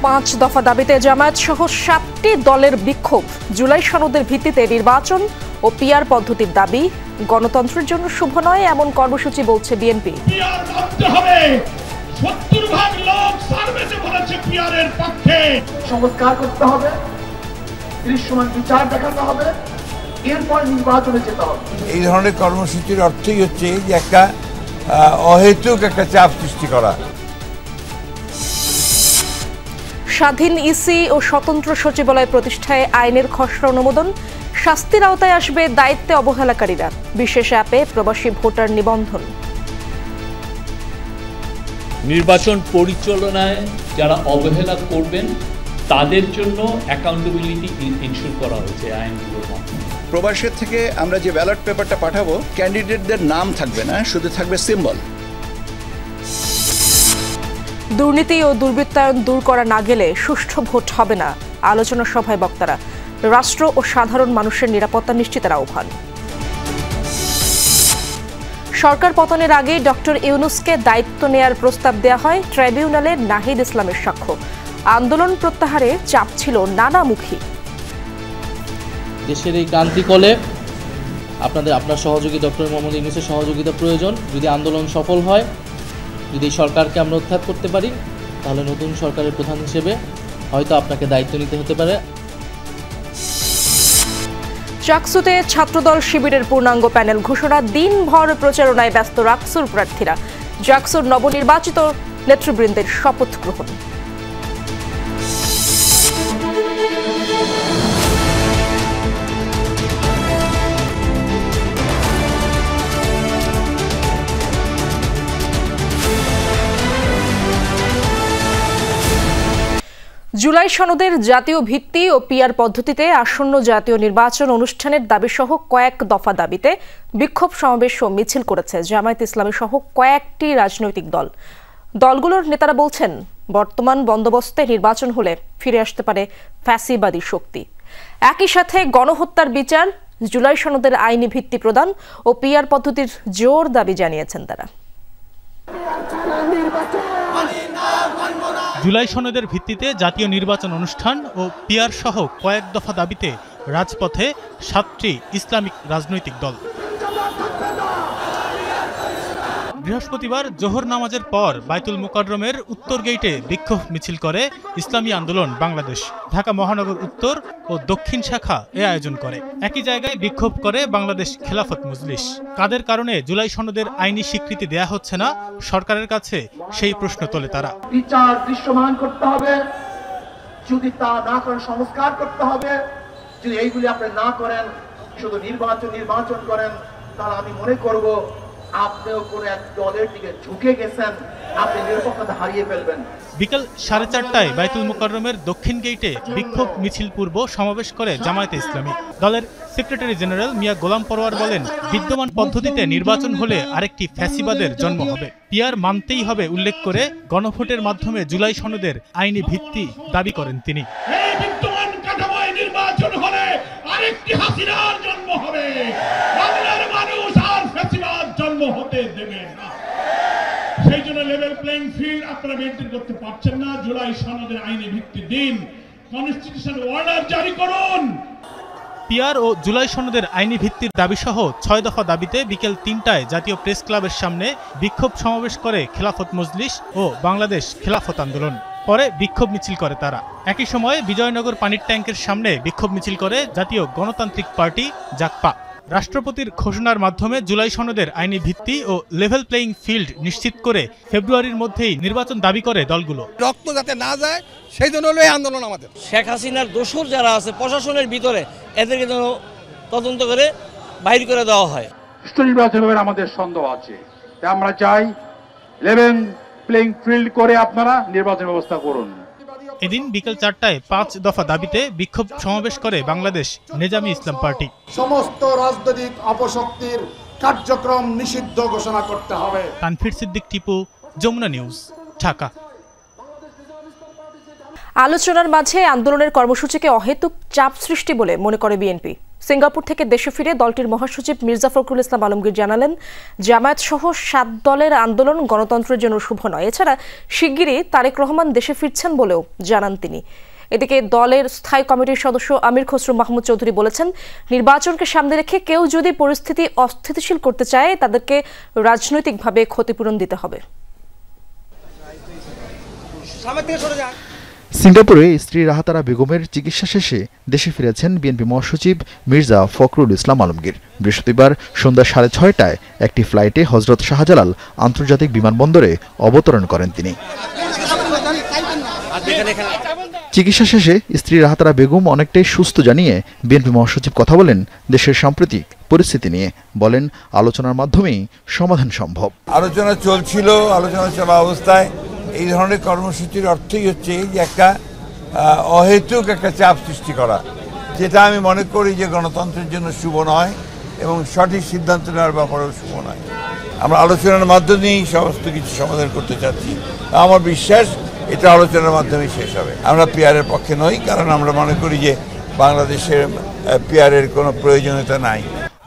5 দফা দাবিতে জামায়াত সহ 7টি দলের বিক্ষোভ। জুলাই সনদের ভিত্তিতে নির্বাচন ও পিআর পদ্ধতির দাবি গণতন্ত্রের জন্য শুভ নয় এমন কর্মসূচি বলছে বিএনপি। পিআর মানতে হবে। 70% লোক সার্ভেতে বলেছে পিআরের পক্ষে। সংস্কার করতে হবে, দৃশ্যমান বিচার দেখাতে হবে, এরপর নির্বাচনে যেতে হবে। এই ধরনের কর্মসূচির অর্থই হচ্ছে যে একটা অহেতুক একটা চাপ সৃষ্টি করা। স্বাধীন ইসি ও স্বতন্ত্র সচিবালয় প্রতিষ্ঠায় আইনের খসড়া অনুমোদন। শাস্তির আওতায় আসবে দায়িত্বে অবহেলাকারীরা। বিশেষ অ্যাপে প্রবাসী ভোটার নিবন্ধন। নির্বাচন পরিচালনায় যারা অবহেলা করবেন তাদের জন্য অ্যাকাউন্টেবিলিটি ইনশিওর করা হয়েছে আইনগুলোর মাধ্যমে। প্রবাসের থেকে আমরা যে ব্যালট পেপারটা পাঠাবো, ক্যান্ডিডেটদের নাম থাকবে না, শুধু থাকবে সিম্বল। দুর্নীতি ও দুর্বৃত্তায়ন দূর করা না গেলে সুষ্ঠু ভোট হবে না। আলোচনা সভায় বক্তারা। রাষ্ট্র ও সাধারণ মানুষের নিরাপত্তা নিশ্চিতের আহ্বান। সরকার পতনের আগেই ডক্টর ইউনূসকে দায়িত্ব নেয়ার প্রস্তাব দেয়া হয়। ট্রাইব্যুনালে নাহিদ ইসলামের সাক্ষ্য। আন্দোলন প্রত্যাহারে চাপ ছিল নানামুখী। দেশের এই ক্রান্তিকলে আপনার সহযোগী ডক্টর মোহাম্মদ ইউনূসের সহযোগিতা প্রয়োজন। যদি আন্দোলন সফল হয়, যদি এই সরকারকে আমরা উৎখাত করতে পারি, তাহলে নতুন সরকারের প্রধান হিসেবে হয়তো আপনাকে দায়িত্ব নিতে হতে পারে। চাকসুতে ছাত্রদল শিবিরের পূর্ণাঙ্গ প্যানেল ঘোষণা। দিনভর প্রচারণায় ব্যস্ত রাকসুর প্রার্থীরা। চাকসুর নবনির্বাচিত নেতৃবৃন্দের শপথ গ্রহণ। জুলাই সনদের জাতীয় ভিত্তি ও পিআর পদ্ধতিতে আসন্ন জাতীয় নির্বাচন অনুষ্ঠানের দাবিসহ কয়েক দফা দাবিতে বিক্ষোভ সমাবেশ ও মিছিল করেছে জামায়াত ইসলামী সহ কয়েকটি রাজনৈতিক দল। দলগুলোর নেতারা বলছেন, বর্তমান বন্দোবস্তে নির্বাচন হলে ফিরে আসতে পারে ফ্যাসিবাদী শক্তি। একই সাথে গণহত্যার বিচার, জুলাই সনদের আইনি ভিত্তি প্রদান ও পিআর পদ্ধতির জোর দাবি জানিয়েছেন তারা। জুলাই সনদের ভিত্তিতে জাতীয় নির্বাচন অনুষ্ঠান ও পিআর সহ কয়েক দফা দাবিতে রাজপথে 7টি ইসলামিক রাজনৈতিক দল। বৃহস্পতিবার জোহর নামাজের পর বায়তুল মুকাররমের উত্তর গেইটে বিক্ষোভ মিছিল করে ইসলামী আন্দোলন বাংলাদেশ। ঢাকা মহানগর উত্তর ও দক্ষিণ শাখা এ আয়োজন করে। একই জায়গায় বিক্ষোভ করে বাংলাদেশ খেলাফত মজলিস। কাদের কারণে জুলাই সনদের আইনি স্বীকৃতি দেয়া হচ্ছে না সরকারের কাছে, সেই প্রশ্ন তোলে তারা। বিচার দৃশ্যমান করতে হবে, যদি তা না করেন সংস্কার করতে হবে। যদি এইগুলি আপনি না করেন, শুধু নির্বাচন করেন, তাহলে আমি মনে করব আপনিও কোন এক দলের দিকে ঝুঁকে গেছেন, আপনি নিরপেক্ষতা হারিয়ে ফেলবেন। বিকেল 4:30টায় বায়তুল মুকাররমের দক্ষিণ গেইটে বিক্ষোভ মিছিল পূর্ব সমাবেশ করে জামায়াতে ইসলামী। দলের সেক্রেটারি জেনারেল মিয়া গোলাম পরোয়ার বলেন, বিদ্যমান পদ্ধতিতে নির্বাচন হলে আরেকটি ফ্যাসিবাদের জন্ম হবে। পিআর মানতেই হবে উল্লেখ করে গণভোটের মাধ্যমে জুলাই সনদের আইনি ভিত্তি দাবি করেন তিনি। এই বিদ্যমান কাঠামোয় নির্বাচন হলে আরেকটি হাসিনার জন্ম হবে। বাংলার মানুষ আর ফ্যাসিবাদ জন্ম হতে দেবে না। সেই জন্য লেভেল প্লেইং ফিল্ড আপনারা মেনটেন করতে পারছেন না। জুলাই সনদের আইনি ভিত্তি দিন, কনস্টিটিউশন অর্ডার জারি করুন। পিআর ও জুলাই সনদের আইনি ভিত্তির দাবিসহ 6 দফা দাবিতে বিকেল 3টায় জাতীয় প্রেস ক্লাবের সামনে বিক্ষোভ সমাবেশ করে খেলাফত মজলিস ও বাংলাদেশ খেলাফত আন্দোলন। পরে বিক্ষোভ মিছিল করে তারা। একই সময়ে বিজয়নগর পানির ট্যাঙ্কের সামনে বিক্ষোভ মিছিল করে জাতীয় গণতান্ত্রিক পার্টি জাকপা। রাষ্ট্রপতির ঘোষণার মাধ্যমে জুলাই সনদের আইনি ভিত্তি ও লেভেল প্লেইং ফিল্ড নিশ্চিত করে ফেব্রুয়ারির মধ্যেই নির্বাচন দাবি করে দলগুলো। রক্ত যাতে না যায় সেই জন্য হলো এই আন্দোলন আমাদের। শেখ হাসিনার দোসর যারা আছে প্রশাসনের ভিতরে, এদেরকে যেন তদন্ত করে বাইর করে দেওয়া হয়। নির্বাচনের আমাদের সন্দেহ আছে, আমরা চাই লেভেল প্লেইং ফিল্ড করে আপনারা নির্বাচন ব্যবস্থা করুন। এদিন বিকেল 4টায় 5 দফা দাবিতে বিক্ষোভ সমাবেশ করে বাংলাদেশ নেজামি ইসলাম পার্টি। সমস্ত রাজনৈতিক অপশক্তির কার্যক্রম নিষিদ্ধ ঘোষণা করতে হবে। তানফির সিদ্দিক টিপু, যমুনা নিউজ, ঢাকা। আলোচনার মাঝে আন্দোলনের কর্মসূচিকে অহেতুক চাপ সৃষ্টি বলে মনে করে বিএনপি। সিঙ্গাপুর থেকে দেশে ফিরে দলটির মহাসচিব মির্জা ফখরুল ইসলাম আলমগীর জানালেন, জামায়াত সহ 7 দলের আন্দোলন গণতন্ত্রের জন্য শুভ নয়। এছাড়া শিগগিরই তারেক রহমান দেশে ফিরছেন বলেও জানান তিনি। এদিকে দলের স্থায়ী কমিটির সদস্য আমির খসরু মাহমুদ চৌধুরী বলেছেন, নির্বাচনকে সামনে রেখে কেউ যদি পরিস্থিতি অস্থিতিশীল করতে চায় তাদেরকে রাজনৈতিকভাবে ক্ষতিপূরণ দিতে হবে। সিঙ্গাপুরে স্ত্রী রাহাতারা বেগমের চিকিৎসা শেষে দেশে ফিরেছেন বিএনপি মহাসচিব মির্জা ফখরুল ইসলাম আলমগীর। বৃহস্পতিবার সন্ধ্যা 6:30টায় একটি ফ্লাইটে হজরত শাহজালাল আন্তর্জাতিক বিমানবন্দরে অবতরণ করেন তিনি। চিকিৎসা শেষে স্ত্রী রাহাতারা বেগম অনেকটাই সুস্থ জানিয়ে বিএনপি মহাসচিব কথা বলেন দেশের সাম্প্রতিক পরিস্থিতি নিয়ে। বলেন, আলোচনার মাধ্যমেই সমাধান সম্ভব। আলোচনা চলছিল, আলোচনা চলা অবস্থায় এই ধরনের কর্মসূচির অর্থই হচ্ছে যে একটা অহেতুক একটা চাপ সৃষ্টি করা, যেটা আমি মনে করি যে গণতন্ত্রের জন্য শুভ নয় এবং সঠিক সিদ্ধান্ত নেওয়ার ব্যাপারেও শুভ নয়। আমরা আলোচনার মাধ্যমেই সমস্ত কিছু সমাধান করতে চাচ্ছি। আমার বিশ্বাস এটা আলোচনার মাধ্যমে শেষ হবে। আমরা পিআরের পক্ষে নই, কারণ আমরা মনে করি যে বাংলাদেশের পিআরের কোনো প্রয়োজনীয়তা নাই।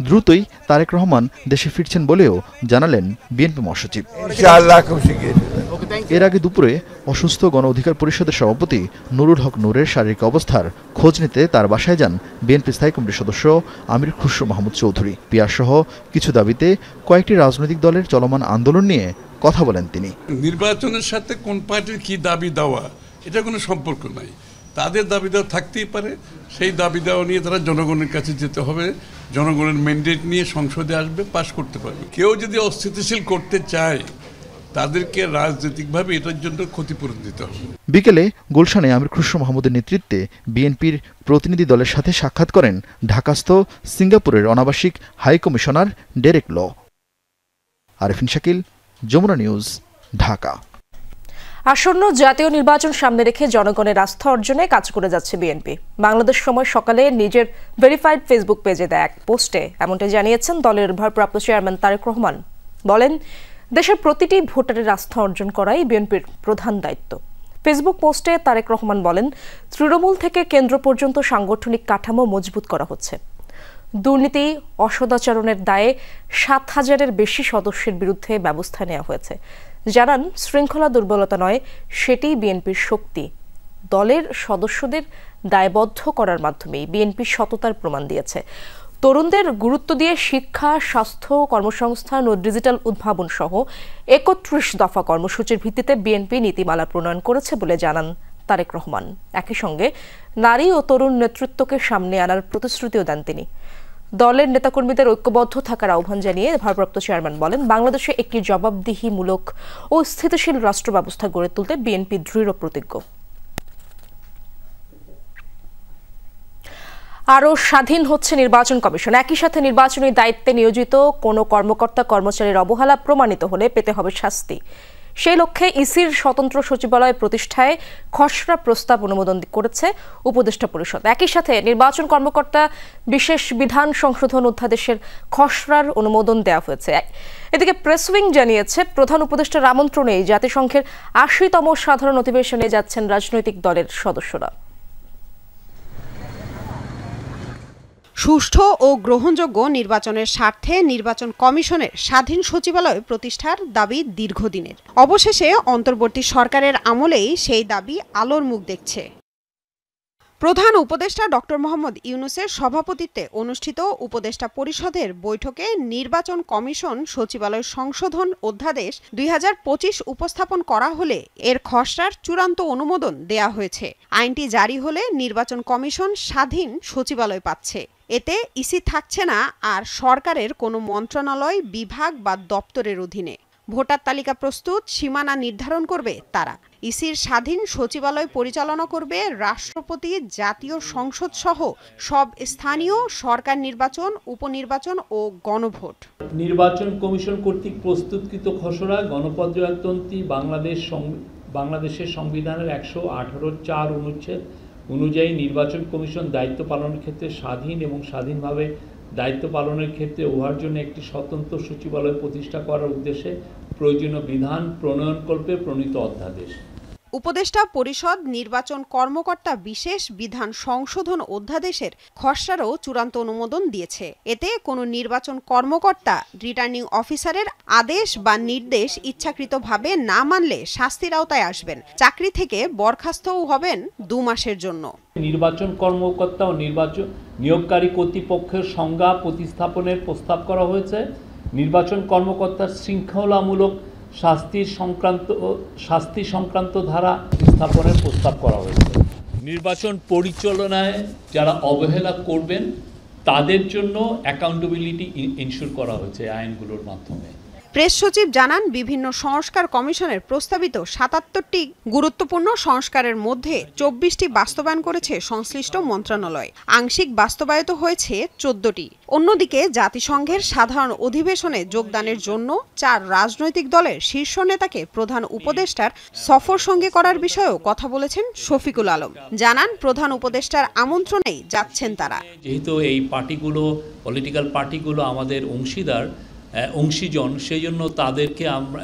দ্রুতই তারেক রহমান দেশে ফিরছেন বলেও জানালেন বিএনপি মহাসচিব। এর আগে দুপুরে অসুস্থ গণ অধিকার পরিষদের সভাপতি নুরুল হক নূরের শারীরিক অবস্থার খোঁজ নিতে তার বাসায় যান বিএনপি স্থায়ী কমিটির সদস্য আমির খসরু মাহমুদ চৌধুরী। পিআর সহ কিছু দাবিতে কয়েকটি রাজনৈতিক দলের চলমান আন্দোলন নিয়ে কথা বলেন তিনি। নির্বাচনের সাথে কোন পার্টির কি দাবি দেওয়া এটা কোনো সম্পর্ক নাই। তাদের দাবি দেওয়া থাকতেই পারে, সেই দাবি দেওয়া নিয়ে তারা জনগণের কাছে যেতে হবে, জনগণের ম্যান্ডেট নিয়ে সংসদে আসবে, পাশ করতে পারবে। কেউ যদি অস্থিতিশীল করতে চায় তাদেরকে রাজনৈতিকভাবে এটার জন্য ক্ষতিপূরণ দিতে হবে। বিকেলে গুলশানে আমির খসরু মাহমুদের নেতৃত্বে বিএনপির প্রতিনিধি দলের সাথে সাক্ষাৎ করেন ঢাকাস্থ সিঙ্গাপুরের অনাবাসিক হাই কমিশনার ডেরেক ল। আরেফিন শাকিল, যমুনা নিউজ, ঢাকা। আসন্ন জাতীয় নির্বাচন সামনে রেখে জনগণের আস্থা অর্জনে কাজ করে যাচ্ছে বিএনপি। বাংলাদেশ সময় সকালে নিজের ভেরিফাইড ফেসবুক পেজে দেয়া এক পোস্টে এমনটাই জানিয়েছেন দলের ভারপ্রাপ্ত চেয়ারম্যান তারেক রহমান। বলেন, দেশের প্রতিটি ভোটারের আস্থা অর্জন করাই বিএনপির প্রধান দায়িত্ব। ফেসবুক পোস্টে তারেক রহমান বলেন, তৃণমূল থেকে কেন্দ্র পর্যন্ত সাংগঠনিক কাঠামো মজবুত করা হচ্ছে। দুর্নীতি, অসদাচরণের দায়ে 7,000-এর বেশি সদস্যের বিরুদ্ধে ব্যবস্থা নেওয়া হয়েছে। জানান, শৃঙ্খলা দুর্বলতা নয়, সেটিই বিএনপির শক্তি। দলের সদস্যদের দায়বদ্ধ করার মাধ্যমেই বিএনপি সততার প্রমাণ দিয়েছে। তরুণদের গুরুত্ব দিয়ে শিক্ষা, স্বাস্থ্য, কর্মসংস্থান ও ডিজিটাল উদ্ভাবন সহ 31 দফা কর্মসূচির ভিত্তিতে বিএনপি নীতিমালা প্রণয়ন করেছে বলে জানান তারেক রহমান। একই সঙ্গে নারী ও তরুণ নেতৃত্বকে সামনে আনার প্রতিশ্রুতিও দেন তিনি। দলের নেতাকর্মীদের ঐক্যবদ্ধ থাকার আহ্বান জানিয়ে ভারপ্রাপ্ত চেয়ারম্যান বলেন, বাংলাদেশে একটি জবাবদিহিমূলক ও স্থিতিশীল রাষ্ট্র ব্যবস্থা গড়ে তুলতে বিএনপি দৃঢ় প্রতিজ্ঞ। আরও স্বাধীন হচ্ছে নির্বাচন কমিশন। একই সাথে নির্বাচনী দায়িত্বে নিয়োজিত কোনো কর্মকর্তা কর্মচারীর অবহেলা প্রমাণিত হলে পেতে হবে শাস্তি। সেই লক্ষ্যে ইসির স্বতন্ত্র সচিবালয় প্রতিষ্ঠায় খসড়া প্রস্তাব অনুমোদন করেছে উপদেষ্টা পরিষদ। একই সাথে নির্বাচন কর্মকর্তা বিশেষ বিধান সংশোধন অধ্যাদেশের খসড়ার অনুমোদন দেওয়া হয়েছে। এদিকে প্রেস উইং জানিয়েছে, প্রধান উপদেষ্টার আমন্ত্রণেই জাতিসংঘের 80তম সাধারণ অধিবেশনে যাচ্ছেন রাজনৈতিক দলের সদস্যরা। সুষ্ঠু ও গ্রহণযোগ্য নির্বাচনের স্বার্থে নির্বাচন কমিশনের স্বাধীন সচিবালয় প্রতিষ্ঠার দাবি দীর্ঘদিনের। অবশেষে অন্তর্বর্তী সরকারের আমলেই সেই দাবি আলোর মুখ দেখছে। প্রধান উপদেষ্টা ডক্টর মোহাম্মদ ইউনূসের সভাপতিত্বে অনুষ্ঠিত উপদেষ্টা পরিষদের বৈঠকে নির্বাচন কমিশন সচিবালয় সংশোধন অধ্যাদেশ 2025 উপস্থাপন করা হলে এর খসড়ার চূড়ান্ত অনুমোদন দেয়া হয়েছে। আইনটি জারি হলে নির্বাচন কমিশন স্বাধীন সচিবালয় পাচ্ছে। এতে ইসি থাকছে না আর সরকারের কোনো মন্ত্রণালয়, বিভাগ বা দপ্তরের অধীনে। ভোটার তালিকা প্রস্তুত, সীমানা নির্ধারণ করবে তারা। ইসির স্বাধীন সচিবালয় পরিচালনা করবে রাষ্ট্রপতি, জাতীয় সংসদ সহ সব স্থানীয় সরকার নির্বাচন, উপনির্বাচন ও গণভোট। নির্বাচন কমিশন কর্তৃক প্রস্তুতকৃত খসড়া গণপ্রজাতন্ত্রী বাংলাদেশের সংবিধানের 118(4) অনুচ্ছেদ অনুযায়ী নির্বাচন কমিশন দায়িত্ব পালনের ক্ষেত্রে স্বাধীন এবং স্বাধীনভাবে দায়িত্ব পালনের ক্ষেত্রে উহার জন্য একটি স্বতন্ত্র সচিবালয় প্রতিষ্ঠা করার উদ্দেশ্যে প্রয়োজনীয় বিধান প্রণয়নকল্পে প্রণীত অধ্যাদেশ। উপদেষ্টা পরিষদ নির্বাচন কর্মকর্তা বিশেষ বিধান সংশোধন অধ্যাদেশের খসড়ারও চূড়ান্ত অনুমোদন দিয়েছে। এতে কোনো নির্বাচন কর্মকর্তা রিটার্নিং অফিসারের আদেশ বা নির্দেশ ইচ্ছাকৃতভাবে না মানলে শাস্তির আওতায় আসবেন। চাকরি থেকে বরখাস্তও হবেন 2 মাসের জন্য। নির্বাচন কর্মকর্তা ও নির্বাচন নিয়োগকারী কর্তৃপক্ষের সংজ্ঞা প্রতিস্থাপনের প্রস্তাব করা হয়েছে। নির্বাচন কর্মকর্তার শৃঙ্খলামূলক শাস্তি সংক্রান্ত ধারা স্থাপনের প্রস্তাব করা হয়েছে। নির্বাচন পরিচালনায় যারা অবহেলা করবেন তাদের জন্য অ্যাকাউন্টেবিলিটি ইনশিওর করা হয়েছে আইনগুলোর মাধ্যমে। প্রেস সচিব জানান, বিভিন্ন সংস্কার কমিশনের প্রস্তাবিত 77টি গুরুত্বপূর্ণ সংস্কারের মধ্যে 24টি বাস্তবায়ন করেছে সংশ্লিষ্ট মন্ত্রণালয়। আংশিক বাস্তবায়িত হয়েছে 14টি। অন্যদিকে জাতিসংঘের সাধারণ অধিবেশনে যোগদানের জন্য 4 রাজনৈতিক দলের শীর্ষ নেতাকে প্রধান উপদেষ্টার সফর সঙ্গে করার বিষয়েও কথা বলেছেন শফিকুল আলম। জানান, প্রধান উপদেষ্টার আমন্ত্রণেই যাচ্ছেন তারা। যেহেতু এই পলিটিক্যাল পার্টিগুলো আমাদের অংশীজন, সেই জন্য তাদেরকে আমরা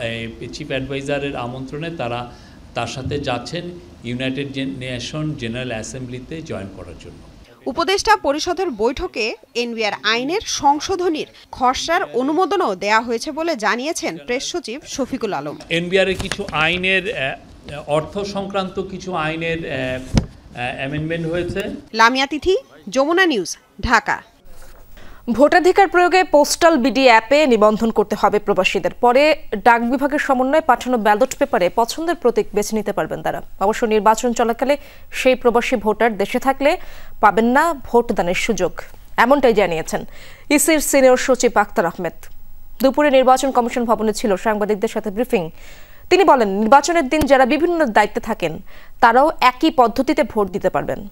চিফ অ্যাডভাইজারের আমন্ত্রণে তার সাথে যাচ্ছেন ইউনাইটেড নেশন জেনারেল অ্যাসেম্বলিতে জয়েন করার জন্য। উপদেষ্টা পরিষদের বৈঠকে এনবিআর আইনের সংশোধনীর খসড়ার অনুমোদনও দেয়া হয়েছে বলে জানিয়েছেন প্রেস সচিব শফিকুল আলম। এনবিআর এর কিছু আইনের অর্থ সংক্রান্ত কিছু আইনের অ্যামেন্ডমেন্ট হয়েছে। লামিয়া তিথি, যমুনা নিউজ, ঢাকা। ভোটাধিকার প্রয়োগে পোস্টাল বিডি অ্যাপে নিবন্ধন করতে হবে প্রবাসীদের। পরে ডাক বিভাগের সমন্বয়ে পাঠানো ব্যালট পেপারে পছন্দের প্রতীক বেছে নিতে পারবেন তারা। অবশ্য নির্বাচন চলাকালে সেই প্রবাসী ভোটার দেশে থাকলে পাবেন না ভোটদানের সুযোগ, এমনটাই জানিয়েছেন ইসির সিনিয়র সচিব আক্তার আহমেদ। দুপুরে নির্বাচন কমিশন ভবনে ছিল সাংবাদিকদের সাথে ব্রিফিং। তিনি বলেন, নির্বাচনের দিন যারা বিভিন্ন দায়িত্বে থাকেন তারাও একই পদ্ধতিতে ভোট দিতে পারবেন।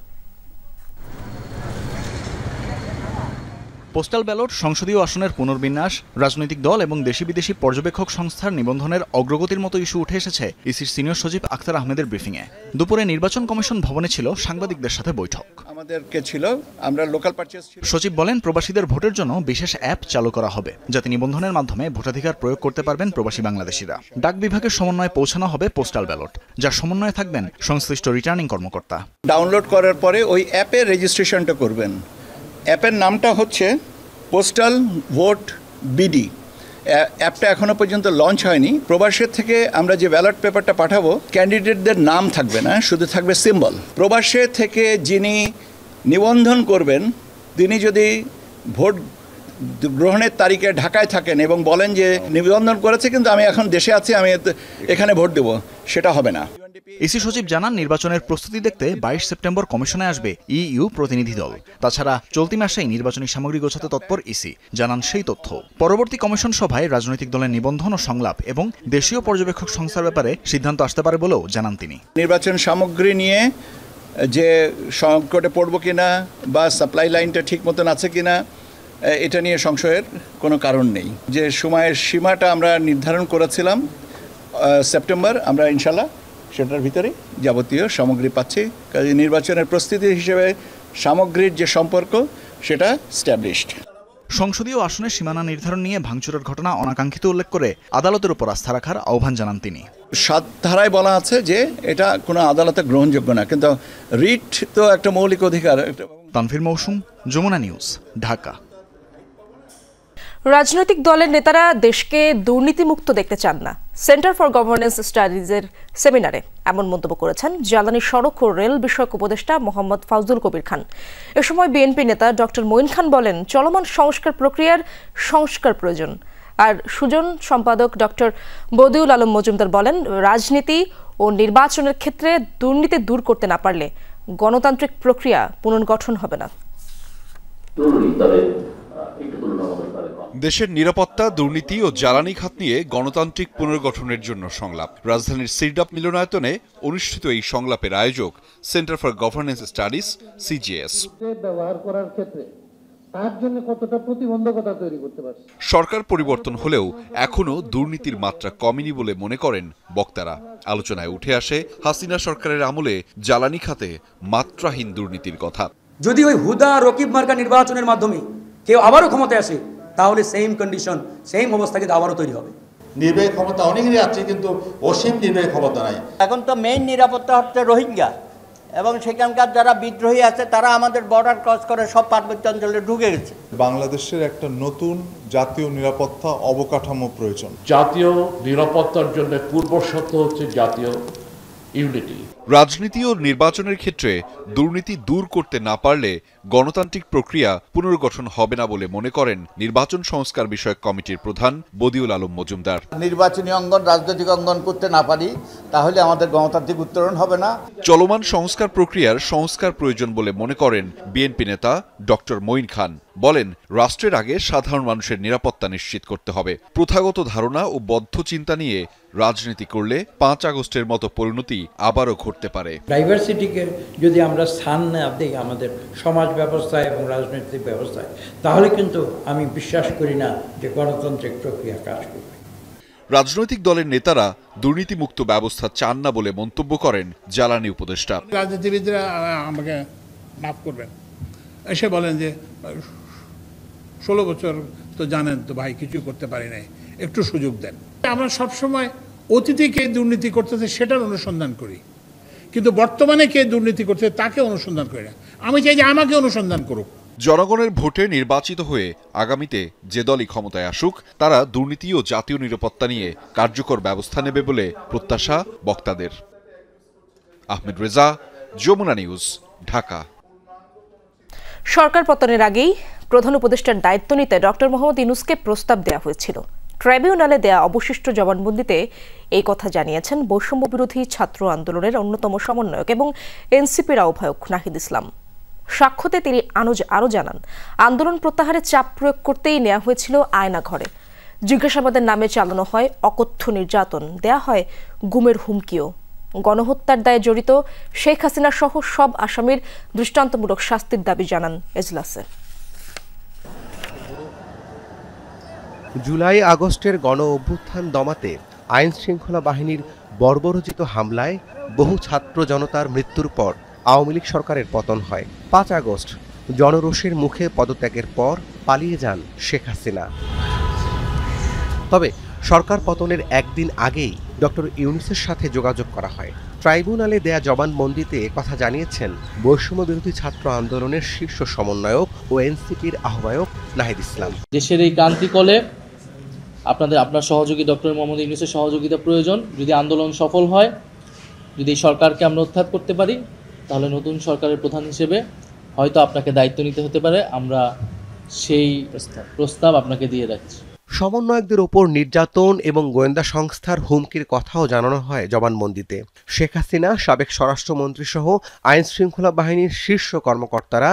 পোস্টাল ব্যালট, সংসদীয় আসনের পুনর্বিন্যাস, রাজনৈতিক দল এবং দেশি বিদেশি পর্যবেক্ষক সংস্থার নিবন্ধনের অগ্রগতির মতো ইস্যু উঠে এসেছে ইসির সিনিয়র সচিব আক্তার আহমেদের ব্রিফিংয়ে। দুপুরে নির্বাচন কমিশন ভবনে ছিল সাংবাদিকদের সাথে বৈঠক। আমাদেরকে ছিল, আমরা লোকাল পারচেজ ছিল। সচিব বলেন, প্রবাসীদের ভোটের জন্য বিশেষ অ্যাপ চালু করা হবে, যাতে নিবন্ধনের মাধ্যমে ভোটাধিকার প্রয়োগ করতে পারবেন প্রবাসী বাংলাদেশিরা। ডাক বিভাগের সমন্বয়ে পৌঁছানো হবে পোস্টাল ব্যালট, যার সমন্বয়ে থাকবেন সংশ্লিষ্ট রিটার্নিং কর্মকর্তা। ডাউনলোড করার পরে ওই অ্যাপে রেজিস্ট্রেশনটা করবেন। অ্যাপের নামটা হচ্ছে পোস্টাল ভোট বিডি। অ্যাপটা এখনো পর্যন্ত লঞ্চ হয়নি। প্রবাসের থেকে আমরা যে ব্যালট পেপারটা পাঠাবো, ক্যান্ডিডেটদের নাম থাকবে না, শুধু থাকবে সিম্বল। প্রবাসের থেকে যিনি নিবন্ধন করবেন, তিনি যদি ভোট গ্রহণের তারিখে ঢাকায় থাকেন এবং বলেন যে নিবন্ধন করেছে কিন্তু আমি এখন দেশে আছি, আমি এখানে ভোট দেব, সেটা হবে না। ইসি সচিব জানান, নির্বাচনের প্রস্তুতি দেখতে 22 সেপ্টেম্বর কমিশনে আসবে ইইউ প্রতিনিধি দল। তাছাড়া চলতি মাসেই নির্বাচনী সামগ্রী গোছাতে তৎপর ইসি জানান সেই তথ্য। পরবর্তী কমিশন সভায় রাজনৈতিক দলের নিবন্ধন ও সংলাপ এবং দেশীয় পর্যবেক্ষক সংস্থার ব্যাপারে সিদ্ধান্ত আসতে পারে বলেও জানান তিনি। নির্বাচন সামগ্রী নিয়ে যে সংকটে পড়ব কিনা বা সাপ্লাই লাইনটা ঠিক মতন আছে কিনা, এটা নিয়ে সংশয়ের কোনো কারণ নেই। যে সময়ের সীমাটা আমরা নির্ধারণ করেছিলাম সেপ্টেম্বর, আমরা ইনশাল্লাহ সেটার ভিতরে যাবতীয় সামগ্রী পাচ্ছি। কাজে নির্বাচনের প্রস্তুতি হিসেবে সামগ্রীর যে সম্পর্ক, সেটা স্ট্যাবলিশড। সংসদীয় আসনের সীমানা নির্ধারণ নিয়ে ভাঙচুরের ঘটনা অনাকাঙ্ক্ষিত উল্লেখ করে আদালতের উপর আস্থা রাখার আহ্বান জানান তিনি। 7 ধারায় বলা আছে যে এটা কোনো আদালতে গ্রহণযোগ্য না, কিন্তু রিট তো একটা মৌলিক অধিকার। তানভীর মৌসুম, যমুনা নিউজ, ঢাকা। রাজনৈতিক দলের নেতারা দেশকে দুর্নীতিমুক্ত দেখতে চান না। সেন্টার ফর গভর্নেন্স স্টাডিজের সেমিনারে এমন মন্তব্য করেছেন জ্বালানি, সড়ক ও রেল বিষয়ক উপদেষ্টা মোহাম্মদ ফাউজুল কবির খান। এ সময় বিএনপি নেতা ডক্টর মঈন খান বলেন, চলমান সংস্কার প্রক্রিয়ার সংস্কার প্রয়োজন। আর সুজন সম্পাদক ডক্টর বদিউল আলম মজুমদার বলেন, রাজনীতি ও নির্বাচনের ক্ষেত্রে দুর্নীতি দূর করতে না পারলে গণতান্ত্রিক প্রক্রিয়া পুনর্গঠন হবে না। দেশের নিরাপত্তা, দুর্নীতি ও জ্বালানি খাত নিয়ে গণতান্ত্রিক পুনর্গঠনের জন্য সংলাপ। রাজধানীর সিরডাপ মিলনায়তনে অনুষ্ঠিত এই সংলাপের আয়োজক centre for governance studies, CGS. ব্যবহার করার ক্ষেত্রে তার জন্য কতটা প্রতিবন্ধকতা তৈরি করতে পারছে। সরকার পরিবর্তন হলেও এখনো দুর্নীতির মাত্রা কমেনি বলে মনে করেন বক্তারা। আলোচনায় উঠে আসে হাসিনা সরকারের আমলে জ্বালানি খাতে মাত্রাহীন দুর্নীতির কথা। যদি ওই হুদা রকিব মার্কা নির্বাচনের মাধ্যমে কেউ আবারও ক্ষমতায় আসে, তাহলে সেম কন্ডিশন, সেম অবস্থা কিন্তু আবারও তৈরি হবে। নির্বাহী ক্ষমতা অনেকেরই আছে, কিন্তু অসীম নির্বাহী ক্ষমতা নাই। এখন তো মেইন নিরাপত্তা হচ্ছে রোহিঙ্গা, এবং সেখানকার যারা বিদ্রোহী আছে তারা আমাদের বর্ডার ক্রস করে সব পার্বত্য অঞ্চলে ঢুকে গেছে। বাংলাদেশের একটা নতুন জাতীয় নিরাপত্তা অবকাঠামো প্রয়োজন। জাতীয় নিরাপত্তার জন্য পূর্ব শর্ত হচ্ছে জাতীয় ইউনিটি। রাজনীতি ও নির্বাচনের ক্ষেত্রে দুর্নীতি দূর করতে না পারলে গণতান্ত্রিক প্রক্রিয়া পুনর্গঠন হবে না বলে মনে করেন নির্বাচন সংস্কার বিষয়ক কমিটির প্রধান বদিউল আলম মজুমদার। নির্বাচনী অঙ্গন রাজনৈতিক অঙ্গন করতে না পারি তাহলে আমাদের গণতান্ত্রিক উত্তরণ হবে না। চলমান সংস্কার প্রক্রিয়ার সংস্কার প্রয়োজন বলে মনে করেন বিএনপি নেতা ডক্টর মঈন খান। বলেন, রাষ্ট্রের আগে সাধারণ মানুষের নিরাপত্তা নিশ্চিত করতে হবে। প্রথাগত ধারণা ও বদ্ধ চিন্তা নিয়ে রাজনীতি করলে 5 আগস্টের মতো পরিণতি আবারও ঘটতে পারে। ডাইভার্সিটিকে যদি আমরা স্থান না দিই আমাদের সমাজ ব্যবস্থায় এবং রাজনৈতিক ব্যবস্থায়, তাহলে কিন্তু আমি বিশ্বাস করি না যে গণতান্ত্রিক প্রক্রিয়া কাজ করবে। রাজনৈতিক দলের নেতারা দুর্নীতিমুক্ত ব্যবস্থা চান না বলে মন্তব্য করেন জ্বালানি উপদেষ্টা। রাজনীতিবিদরা আমাকে মাফ করবেন, এসে বলেন যে 16 বছর তো জানেন তো ভাই, কিছু করতে পারি নাই, একটু সুযোগ দেন। আমরা সবসময় অতীতে কে দুর্নীতি করতেছে সেটার অনুসন্ধান করি, কিন্তু বর্তমানে কে দুর্নীতি করছে তাকে অনুসন্ধান করি না। আমি চাই যে আমাকে অনুসন্ধান করুক। জনগণের ভোটে নির্বাচিত হয়ে আগামীতে যে দলই ক্ষমতায় আসুক, তারা দুর্নীতি ও জাতীয় নিরাপত্তা নিয়ে কার্যকর ব্যবস্থা নেবে বলে প্রত্যাশা বক্তাদের। আহমেদ রেজা, যমুনা নিউজ, ঢাকা। সরকার পতনের আগেই প্রধান উপদেষ্টার দায়িত্ব নিতে ডক্টর মোহাম্মদ ইউনূসকে প্রস্তাব দেওয়া হয়েছিল। ট্রাইব্যুনালে দেয়া অবশিষ্ট জবানবন্দিতে এই কথা জানিয়েছেন বৈষম্য বিরোধী ছাত্র আন্দোলনের অন্যতম সমন্বয়ক এবং এনসিপির আহ্বায়ক নাহিদ ইসলাম। সাক্ষ্যতে তিনি আরও জানান, আন্দোলন প্রত্যাহারে চাপ প্রয়োগ করতেই নেওয়া হয়েছিল আয়না ঘরে। জিজ্ঞাসাবাদের নামে চালানো হয় অকথ্য নির্যাতন, দেয়া হয় গুমের হুমকিও। গণহত্যার দায়ে জড়িত শেখ হাসিনা সহ সব আসামির দৃষ্টান্তমূলক শাস্তির দাবি জানান এজলাসে। জুলাই আগস্টের গণ অভ্যুত্থান দমাতে আইন শৃঙ্খলা বাহিনীর বর্বরোচিত হামলায় বহু ছাত্র জনতার মৃত্যুর পর আওয়ামী লীগ সরকারের পতন হয়। 5 আগস্ট জনরোষের মুখে পদত্যাগের পর পালিয়ে যান শেখ হাসিনা। তবে সরকার পতনের একদিন আগেই ডক্টর ইউনূসের সাথে যোগাযোগ করা হয়। ট্রাইব্যুনালে দেয়া জবানবন্দিতে কথা জানিয়েছেন বৈষম্য বিরোধী ছাত্র আন্দোলনের শীর্ষ সমন্বয়ক ও এনসিপির আহ্বায়ক নাহিদ ইসলাম। দেশের এই ক্রান্তিকলে আপনার সহযোগী ডক্টর মোহাম্মদ ইউনূসের সহযোগিতা প্রয়োজন। যদি আন্দোলন সফল হয়, যদি এই সরকারকে আমরা উৎখাত করতে পারি, তাহলে নতুন সরকারের প্রধান হিসেবে হয়তো আপনাকে দায়িত্ব নিতে হতে পারে। আমরা সেই প্রস্তাব আপনাকে দিয়ে রাখছি। সমন্বয়কদের ওপর নির্যাতন এবং গোয়েন্দা সংস্থার হুমকির কথাও জানানো হয় জবানবন্দিতে। শেখ হাসিনা, সাবেক স্বরাষ্ট্রমন্ত্রী সহ আইন শৃঙ্খলা বাহিনীর শীর্ষ কর্মকর্তারা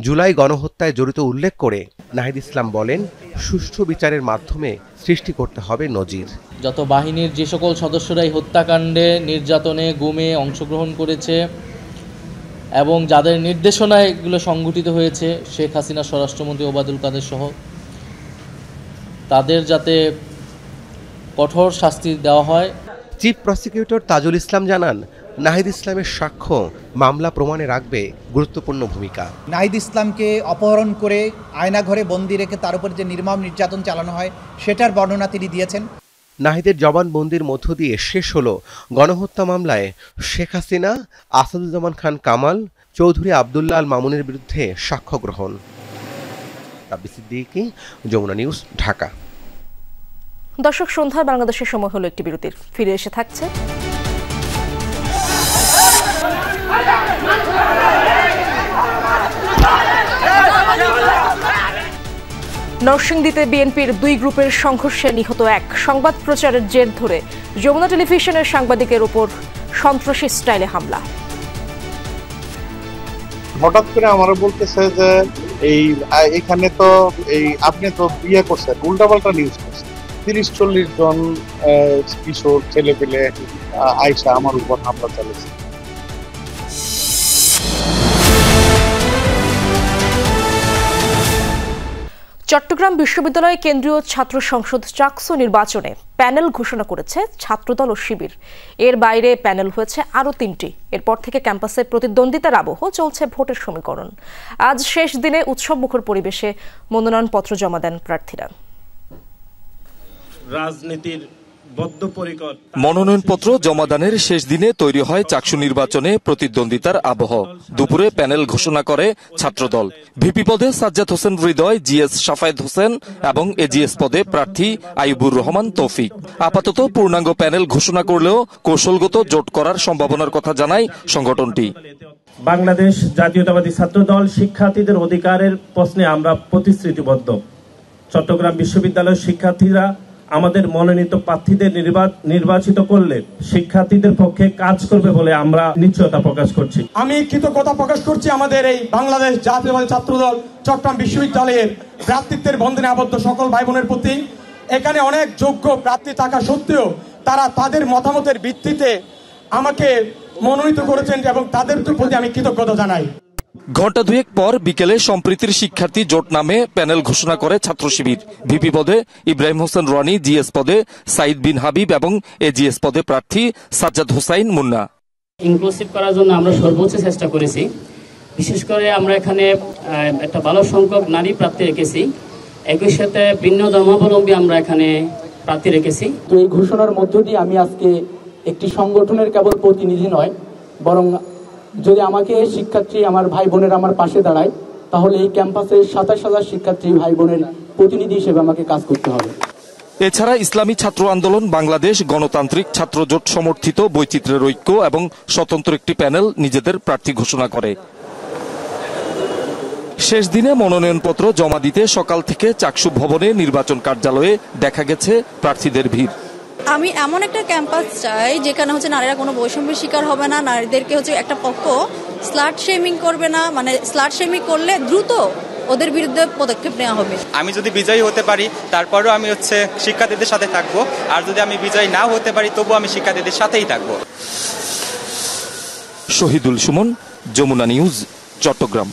জুলাই গণহত্যায় জড়িত উল্লেখ করে নাহিদ ইসলাম বলেন, সুষ্ঠু বিচারের মাধ্যমে সৃষ্টি করতে হবে নজির। যত বাহিনীর যে সকল সদস্যরাই হত্যাকাণ্ডে, নির্যাতনে, গুমে অংশগ্রহণ করেছে এবং যাদের নির্দেশনায় এগুলো সংঘটিত হয়েছে, শেখ হাসিনা, স্বরাষ্ট্রমন্ত্রী ওবায়দুল কাদের সহ, তাদের যাতে কঠোর শাস্তি দেওয়া হয়। চিফ প্রসিকিউটর তাজুল ইসলাম জানান, নাহিদ ইসলামের সাক্ষ্য মামলা প্রমাণে রাখবে গুরুত্বপূর্ণ ভূমিকা। নাহিদ ইসলামকে অপহরণ করে আয়নাঘরে বন্দি রেখে তার উপর যে নির্মম নির্যাতন চালানো হয় সেটার বর্ণনা তিনি দিয়েছেন। নাহিদের জবানবন্দির মধ্য দিয়ে শেষ হলো গণহত্যা মামলায় শেখ হাসিনা, আসাদুজ্জামান খান কামাল, চৌধুরী আবদুল্লাহ আল মামুনের বিরুদ্ধে সাক্ষ্য গ্রহণ। যমুনা নিউজ, ঢাকা। দর্শক, সন্ধ্যায় বাংলাদেশের সময় হলো একটি বিরতির। ফিরে এসে থাকছে নরসিংদীতে বিএনপির 2 গ্রুপের সংঘর্ষে নিহত 1। সংবাদ প্রচারের জের ধরে যমুনা টেলিভিশনের সাংবাদিকের উপর সন্ত্রাসী স্টাইলে হামলা। হঠাৎ করে আমারও বলতেছে যে এখানে তো আপনি তো বিয়ে করছেন, উল্টাপাল্টা নিউজ করছেন। 30-40 জন কিশোর ছেলে পেলে আইসা আমার উপর হামলা চালিয়েছে। চট্টগ্রাম বিশ্ববিদ্যালয় কেন্দ্রীয় ছাত্র সংসদ চাকসু নির্বাচনে প্যানেল ঘোষণা করেছে ছাত্রদল ও শিবির। এর বাইরে প্যানেল হয়েছে আরও 3টি। এরপর থেকে ক্যাম্পাসে প্রতিদ্বন্দ্বিতার আবহ, চলছে ভোটের সমীকরণ। আজ শেষ দিনে উৎসবমুখর পরিবেশে মনোনয়নপত্র জমা দেন প্রার্থীরা। রাজনীতির মনোনয়নপত্র জমাদানের শেষ দিনে তৈরি হয় চাকসু নির্বাচনে প্রতিদ্বন্দ্বিতার আবহ। দুপুরে প্যানেল ঘোষণা করে ছাত্রদল। ভিপি পদে সাজ্জাদ হোসেন হৃদয়, জিএস শাফায়েত হোসেন এবং এজিএস পদে প্রার্থী আইয়ুবুর রহমান তৌফিক। আপাতত পূর্ণাঙ্গ প্যানেল ঘোষণা করলেও কৌশলগত জোট করার সম্ভাবনার কথা জানায় সংগঠনটি। বাংলাদেশ জাতীয়তাবাদী ছাত্রদল শিক্ষার্থীদের অধিকারের প্রশ্নে আমরা প্রতিশ্রুতিবদ্ধ। চট্টগ্রাম বিশ্ববিদ্যালয়ের শিক্ষার্থীরা আমাদের মনোনীত প্রার্থীদের নির্বাচিত করলে শিক্ষার্থীদের পক্ষে কাজ করবে বলে আমরা নিশ্চয়তা প্রকাশ করছি। আমি কৃতজ্ঞতা প্রকাশ করছি আমাদের এই বাংলাদেশ জাতীয়তাবাদী ছাত্রদল চট্টগ্রাম বিশ্ববিদ্যালয়ের প্রার্থীত্বের বন্ধনে আবদ্ধ সকল ভাই বোনের প্রতি। এখানে অনেক যোগ্য প্রার্থী থাকা সত্ত্বেও তারা তাদের মতামতের ভিত্তিতে আমাকে মনোনীত করেছেন এবং তাদের প্রতি আমি কৃতজ্ঞতা জানাই। ঘণ্টা দুয়েক পর বিকেলে সম্প্রীতির শিক্ষার্থী জোট নামে প্যানেল ঘোষণা করে ছাত্র শিবির। ভিপি পদে ইব্রাহিম হোসেন রানী, জিএস পদে সাইদ বিন হাবিব এবং এজিএস পদে প্রার্থী সাজ্জাদ হোসাইন মুন্না। ইনক্লুসিভ করার জন্য আমরা সর্বোচ্চ চেষ্টা করেছি। বিশেষ করে আমরা এখানে একটা ভালো সংখ্যক নারী প্রার্থী রেখেছি, একই সাথে ভিন্ন ধর্মাবলম্বী আমরা এখানে প্রার্থী রেখেছি। তো এই ঘোষণার মধ্য দিয়ে আমি আজকে একটি সংগঠনের কেবল প্রতিনিধি নয়, বরং যদি আমাকে শিক্ষার্থী আমার ভাই বোনের আমার পাশে দাঁড়ায়, তাহলে এই ক্যাম্পাসের ২৭,০০০ শিক্ষার্থী ভাই বোনের প্রতিনিধি হিসেবে আমাকে কাজ করতে হবে। এছাড়া ইসলামী ছাত্র আন্দোলন বাংলাদেশ, গণতান্ত্রিক ছাত্র জোট সমর্থিত বৈচিত্র্যের ঐক্য এবং স্বতন্ত্র একটি প্যানেল নিজেদের প্রার্থী ঘোষণা করে। শেষ দিনে মনোনয়নপত্র জমা দিতে সকাল থেকে চাকসু ভবনে নির্বাচন কার্যালয়ে দেখা গেছে প্রার্থীদের ভিড়। আমি এমন একটা ক্যাম্পাস চাই যেখানে নারীরা কোনো বৈষম্যের শিকার হবে না, নারীদেরকে একটা পক্ষ স্লাট শেমিং করবে না, মানে স্লাট শেমিং করলে দ্রুত ওদের বিরুদ্ধে পদক্ষেপ নেওয়া হবে। আমি যদি বিজয়ী হতে পারি তারপরেও আমি শিক্ষার্থীদের সাথে থাকবো, আর যদি আমি বিজয়ী নাও হতে পারি তবুও আমি শিক্ষার্থীদের সাথেই থাকবো। শহীদুল সুমন, যমুনা নিউজ, চট্টগ্রাম।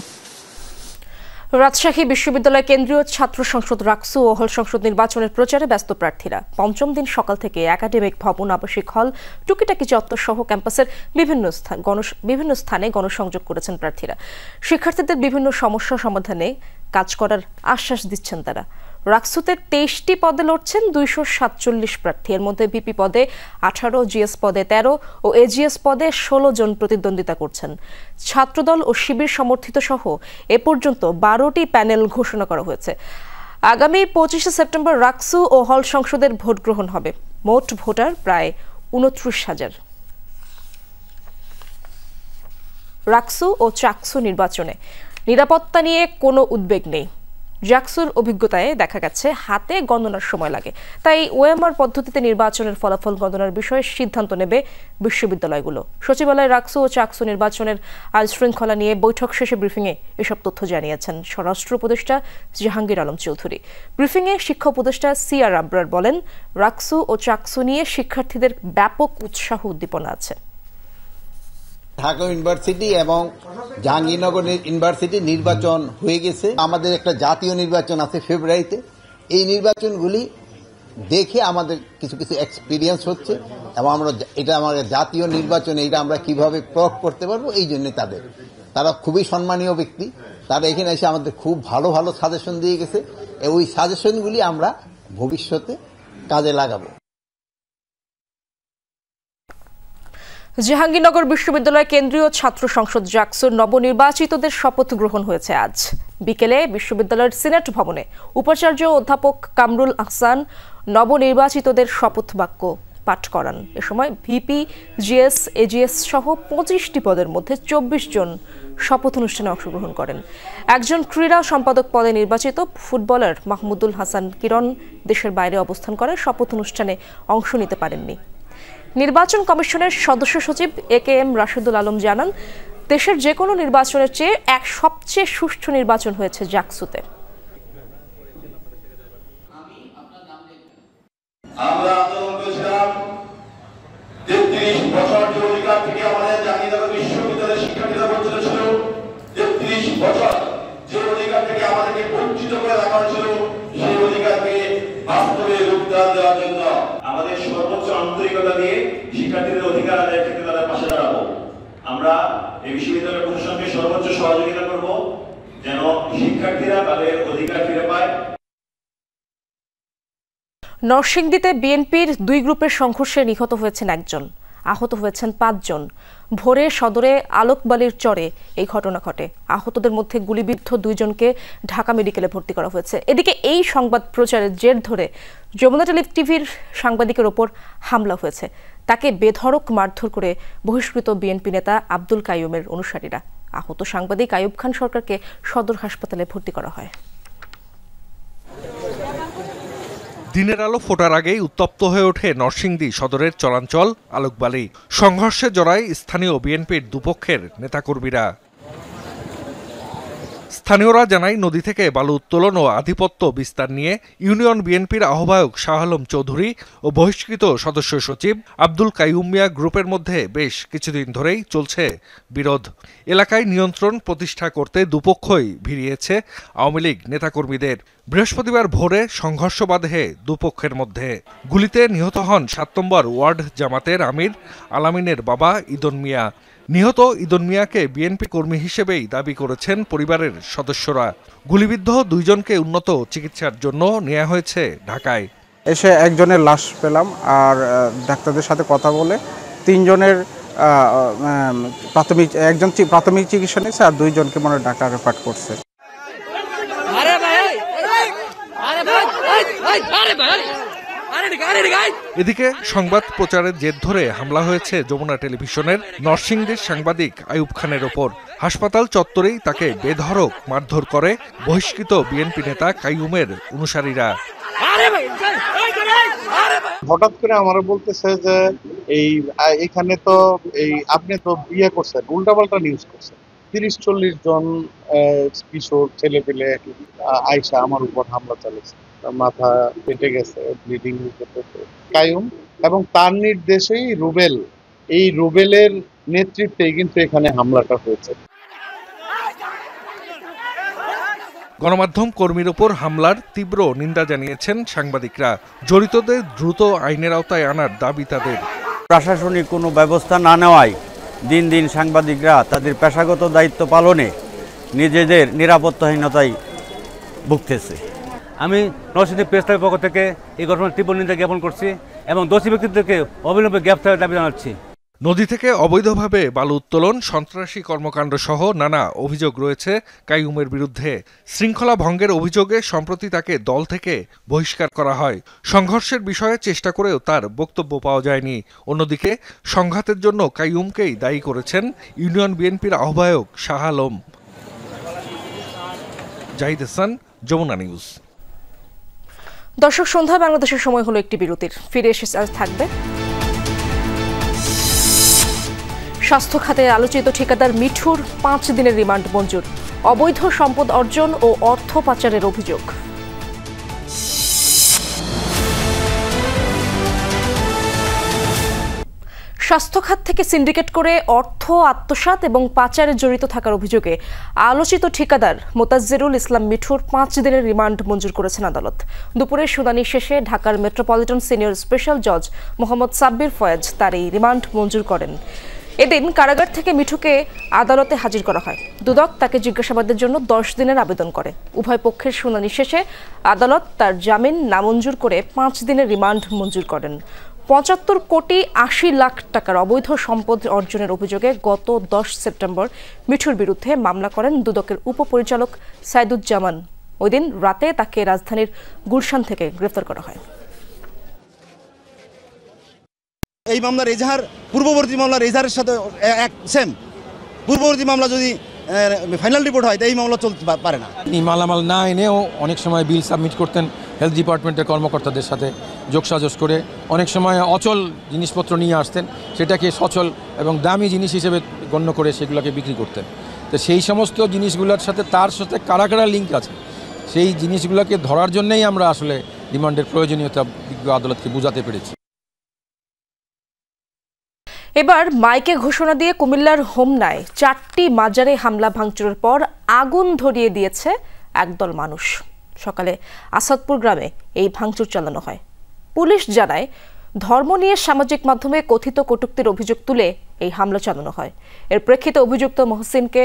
রাজশাহী বিশ্ববিদ্যালয় কেন্দ্রীয় ছাত্র সংসদ রাকসু ও হল সংসদ নির্বাচনের প্রচারে ব্যস্ত প্রার্থীরা। পঞ্চম দিন সকাল থেকে একাডেমিক ভবন, আবাসিক হল, টুকিটাকি চত্বর সহ ক্যাম্পাসের বিভিন্ন স্থানে গণসংযোগ করেছেন প্রার্থীরা। শিক্ষার্থীদের বিভিন্ন সমস্যা সমাধানে কাজ করার আশ্বাস দিচ্ছেন তারা। রাকসুতে ২৩টি পদে লড়ছেন ২৪৭ প্রার্থী। এর মধ্যে ভিপি পদে ১৮, জিএস পদে ১৩ ও এজিএস পদে ১৬ জন প্রতিদ্বন্দ্বিতা করছেন। ছাত্রদল ও শিবির সমর্থিত সহ এ পর্যন্ত ১২টি প্যানেল ঘোষণা করা হয়েছে। আগামী ২৫শে সেপ্টেম্বর রাকসু ও হল সংসদের ভোট গ্রহণ হবে। মোট ভোটার প্রায় ২৯,০০০। রাকসু ও চাকসু নির্বাচনে নিরাপত্তা নিয়ে কোনো উদ্বেগ নেই। জাকসুর অভিজ্ঞতায় দেখা গেছে হাতে গণনার সময় লাগে, তাই ওএমআর পদ্ধতিতে নির্বাচনের ফলাফল গণনার বিষয়ে সিদ্ধান্ত নেবে বিশ্ববিদ্যালয়গুলো। সচিবালয় রাকসু ও চাকসু নির্বাচনের আইন শৃঙ্খলা নিয়ে বৈঠক শেষে ব্রিফিংয়ে এসব তথ্য জানিয়েছেন স্বরাষ্ট্র উপদেষ্টা জাহাঙ্গীর আলম চৌধুরী। ব্রিফিংয়ে শিক্ষা উপদেষ্টা সিআর আবরার বলেন, রাকসু ও চাকসু নিয়ে শিক্ষার্থীদের ব্যাপক উৎসাহ উদ্দীপনা আছে। ঢাকা ইউনিভার্সিটি এবং জাহাঙ্গীরনগর ইউনিভার্সিটি নির্বাচন হয়ে গেছে। আমাদের একটা জাতীয় নির্বাচন আছে ফেব্রুয়ারিতে। এই নির্বাচনগুলি দেখে আমাদের কিছু কিছু এক্সপিরিয়েন্স হচ্ছে এবং আমরা এটা আমাদের জাতীয় নির্বাচনে এটা আমরা কিভাবে প্রয়োগ করতে পারবো, এই জন্য তারা খুবই সম্মানীয় ব্যক্তি। তারা এখানে এসে আমাদের খুব ভালো ভালো সাজেশন দিয়ে গেছে। ওই সাজেশনগুলি আমরা ভবিষ্যতে কাজে লাগাবো। জাহাঙ্গীরনগর বিশ্ববিদ্যালয় কেন্দ্রীয় ছাত্র সংসদ জাকসুর নবনির্বাচিতদের শপথ গ্রহণ হয়েছে আজ বিকেলে বিশ্ববিদ্যালয়ের সিনেট ভবনে। উপাচার্য অধ্যাপক কামরুল আহসান নবনির্বাচিতদের শপথ বাক্য পাঠ করান। এ সময় ভিপি, জিএস, এজিএস সহ ২৫টি পদের মধ্যে ২৪ জন শপথ অনুষ্ঠানে অংশগ্রহণ করেন। একজন ক্রীড়া সম্পাদক পদে নির্বাচিত ফুটবলার মাহমুদুল হাসান কিরণ দেশের বাইরে অবস্থান করে শপথ অনুষ্ঠানে অংশ নিতে পারেননি। নির্বাচন কমিশনের সদস্য সচিব একেএম রাশেদুল আলম জানান, দেশের যে কোনো নির্বাচনের চেয়ে সবচেয়ে সুষ্ঠু নির্বাচন হয়েছে জাকসুতে। আমরা আন্দোলন করেছিলাম ৩৩ বছর যে অধিকার থেকে আমাদের জাহাঙ্গীরনগর বিশ্ববিদ্যালয়ের শিক্ষার্থীরা বঞ্চিত ছিল, ৩৩ বছর যে অধিকার থেকে আমাদেরকে বঞ্চিত করে রাখা হয়েছিল, সেই অধিকারকে বাস্তবে রূপদান দেওয়ার জন্য আমাদের সর্বোচ্চ আন্তরিকতা দিয়ে শিক্ষার্থীদের অধিকার আদায়ের ক্ষেত্রে তাদের পাশে দাঁড়াবো। আমরা এই বিশ্ববিদ্যালয়ের প্রশাসনকে সর্বোচ্চ সহযোগিতা করব যেন শিক্ষার্থীরা তাদের অধিকার ফিরে পায়। নরসিংদীতে বিএনপির দুই গ্রুপের সংঘর্ষে নিহত হয়েছেন একজন, আহত হয়েছেন 5 জন। ভোরে সদরে আলোকবালির চরে এই ঘটনা ঘটে। আহতদের মধ্যে গুলিবিদ্ধ 2 জনকে ঢাকা মেডিকেলে ভর্তি করা হয়েছে। এদিকে এই সংবাদ প্রচারের জের ধরে যমুনা টিভির সাংবাদিকের ওপর হামলা হয়েছে। তাকে বেধড়ক মারধর করে বহিষ্কৃত বিএনপি নেতা আব্দুল কাইয়ুমের অনুসারীরা। আহত সাংবাদিক আইয়ুব খান সরকারকে সদর হাসপাতালে ভর্তি করা হয়। দিনের আলো ফোটার আগেই উত্তপ্ত হয়ে ওঠে নরসিংদী সদরের চলাঞ্চল আলোকবালি। সংঘর্ষে জড়ায় স্থানীয় বিএনপির দুপক্ষের নেতাকর্মীরা। স্থানীয়রা জানায়, নদী থেকে বালু উত্তোলন ও আধিপত্য বিস্তার নিয়ে ইউনিয়ন বিএনপির আহ্বায়ক শাহ আলম চৌধুরী ও বহিষ্কৃত সদস্য সচিব আব্দুল কাইয়ুম মিয়া গ্রুপের মধ্যে বেশ কিছুদিন ধরেই চলছে বিরোধ। এলাকায় নিয়ন্ত্রণ প্রতিষ্ঠা করতে দুপক্ষই ভিড়িয়েছে আওয়ামী লীগ নেতাকর্মীদের। বৃহস্পতিবার ভোরে সংঘর্ষ বাধে দুপক্ষের মধ্যে। গুলিতে নিহত হন 7 নম্বর ওয়ার্ড জামাতের আমির আলামিনের বাবা ইদন মিয়া। নিহত ইদন মিয়াকে বিএনপি কর্মী হিসেবেই দাবি করেছেন পরিবারের সদস্যরা। গুলিবিদ্ধ 2 জনকে উন্নত চিকিৎসার জন্য নেওয়া হয়েছে ঢাকায়। এসে একজনের লাশ পেলাম, আর ডাক্তারদের সাথে কথা বলে 3 জনের একজন প্রাথমিক চিকিৎসা নিয়েছে, আর 2 জনকে মনে ঢাকা রেফার করছে। এদিকে সংবাদ প্রচারের জের ধরে হামলা হয়েছে যমুনা টেলিভিশনের নরসিংদীর সাংবাদিক আইয়ুব খানের ওপর। হাসপাতাল চত্বরেই তাকে বেধড়ক মারধর করে বহিষ্কৃত বিএনপি নেতা কাইয়ুমের অনুসারীরা। হঠাৎ করে আমার বলতেছে যে এখানে তো আপনি তো বিয়ে করছেন, উল্টাপাল্টা নিউজ করছেন। 30-40 জন কিশোর ছেলে পেলে আইসা আমার উপর হামলা চালিয়েছে। মাথা ফেটে গেছে, ব্লিডিং করতেছে। কাইয়ুম এবং তার নির্দেশেই রুবেল, এই রুবেলের নেতৃত্বেই কিন্তু এখানে হামলাটা হয়েছে। গণমাধ্যম কর্মীর ওপর হামলার তীব্র নিন্দা জানিয়েছেন সাংবাদিকরা। জড়িতদের দ্রুত আইনের আওতায় আনার দাবি তাদের। প্রশাসনিক কোনো ব্যবস্থা না নেওয়ায় দিন দিন সাংবাদিকরা তাদের পেশাগত দায়িত্ব পালনে নিজেদের নিরাপত্তাহীনতায় ভুগতেছে। আমি নরসিংদী প্রেস ক্লাবের পক্ষ থেকে এই ঘটনার তীব্র নিন্দা জ্ঞাপন করছি এবং দোষী ব্যক্তিদেরকে অবিলম্বে গ্রেফতারের দাবি জানাচ্ছি। নদী থেকে অবৈধভাবে বালু উত্তোলন, সন্ত্রাসী কর্মকাণ্ড সহ নানা অভিযোগ রয়েছে কাইয়ুমের বিরুদ্ধে। শৃঙ্খলা ভঙ্গের অভিযোগে সম্প্রতি তাকে দল থেকে বহিষ্কার করা হয়। সংঘর্ষের বিষয়ে চেষ্টা করেও তার বক্তব্য পাওয়া যায়নি। অন্যদিকে সংঘাতের জন্য কাইয়ুমকেই দায়ী করেছেন ইউনিয়ন বিএনপির আহ্বায়ক শাহ আলম। জাহিদ হাসান, যমুনা নিউজ। দর্শক, সন্ধ্যা বাংলাদেশের সময় হলো একটি বিরতির। ফিরে এসে থাকবে স্বাস্থ্য খাতে আলোচিত ঠিকাদার মিঠুর 5 দিনের রিমান্ড মঞ্জুর। অবৈধ সম্পদ অর্জন ও অর্থ পাচারের অভিযোগ। স্বাস্থ্য খাত থেকে সিন্ডিকেট করে অর্থ আত্মসাৎ এবং পাচারে জড়িত থাকার অভিযোগে আলোচিত ঠিকাদার মোতাজ্জেরুল ইসলাম মিঠুর 5 দিনের রিমান্ড মঞ্জুর করেছেন আদালত। দুপুরে শুনানি শেষে ঢাকার মেট্রোপলিটন সিনিয়র স্পেশাল জজ মোহাম্মদ সাব্বির ফয়েজ তার এই রিমান্ড মঞ্জুর করেন। এদিন কারাগার থেকে মিঠুকে আদালতে হাজির করা হয়। দুদক তাকে জিজ্ঞাসাবাদের জন্য 10 দিনের আবেদন করে। উভয় পক্ষের শুনানি শেষে আদালত তার জামিন নামঞ্জুর করে 5 দিনের রিমান্ড মঞ্জুর করেন। 75 কোটি 80 লাখ টাকার অবৈধ সম্পদ অর্জনের অভিযোগে গত 10 সেপ্টেম্বর মিঠুর বিরুদ্ধে মামলা করেন দুদকের উপপরিচালক সাইদুজ্জামান। ওই দিন রাতে তাকে রাজধানীর গুলশান থেকে গ্রেফতার করা হয়। এই মামলার এজাহার পূর্ববর্তী মামলার এজাহারের সাথে এক সেম। পূর্ববর্তী মামলা যদি ফাইনাল রিপোর্ট হয়, এই মামলা চলতে পারে না। মালামাল না এনেও অনেক সময় বিল সাবমিট করতেন হেলথ ডিপার্টমেন্টের কর্মকর্তাদের সাথে যোগসাজশ করে। অনেক সময় অচল জিনিসপত্র নিয়ে আসতেন, সেটাকে সচল এবং দামি জিনিস হিসেবে গণ্য করে সেগুলোকে বিক্রি করতেন। তো সেই সমস্ত জিনিসগুলোর সাথে তার সাথে কারা কারা লিঙ্ক আছে, সেই জিনিসগুলোকে ধরার জন্যই আমরা আসলে রিমান্ডের প্রয়োজনীয়তা বিজ্ঞ আদালতকে বোঝাতে পেরেছি। এবার মাইকে ঘোষণা দিয়ে কুমিল্লার হোমনায় 4টি মাজারে হামলা ভাঙচুরের পর আগুন ধরিয়ে দিয়েছে একদল মানুষ। সকালে আসাদপুর গ্রামে এই ভাঙচুর চালানো হয়। পুলিশ জানায়, ধর্ম নিয়ে সামাজিক মাধ্যমে কথিত কটূক্তির অভিযোগ তুলে এই হামলা চালানো হয়। এর প্রেক্ষিতে অভিযুক্ত মহসিনকে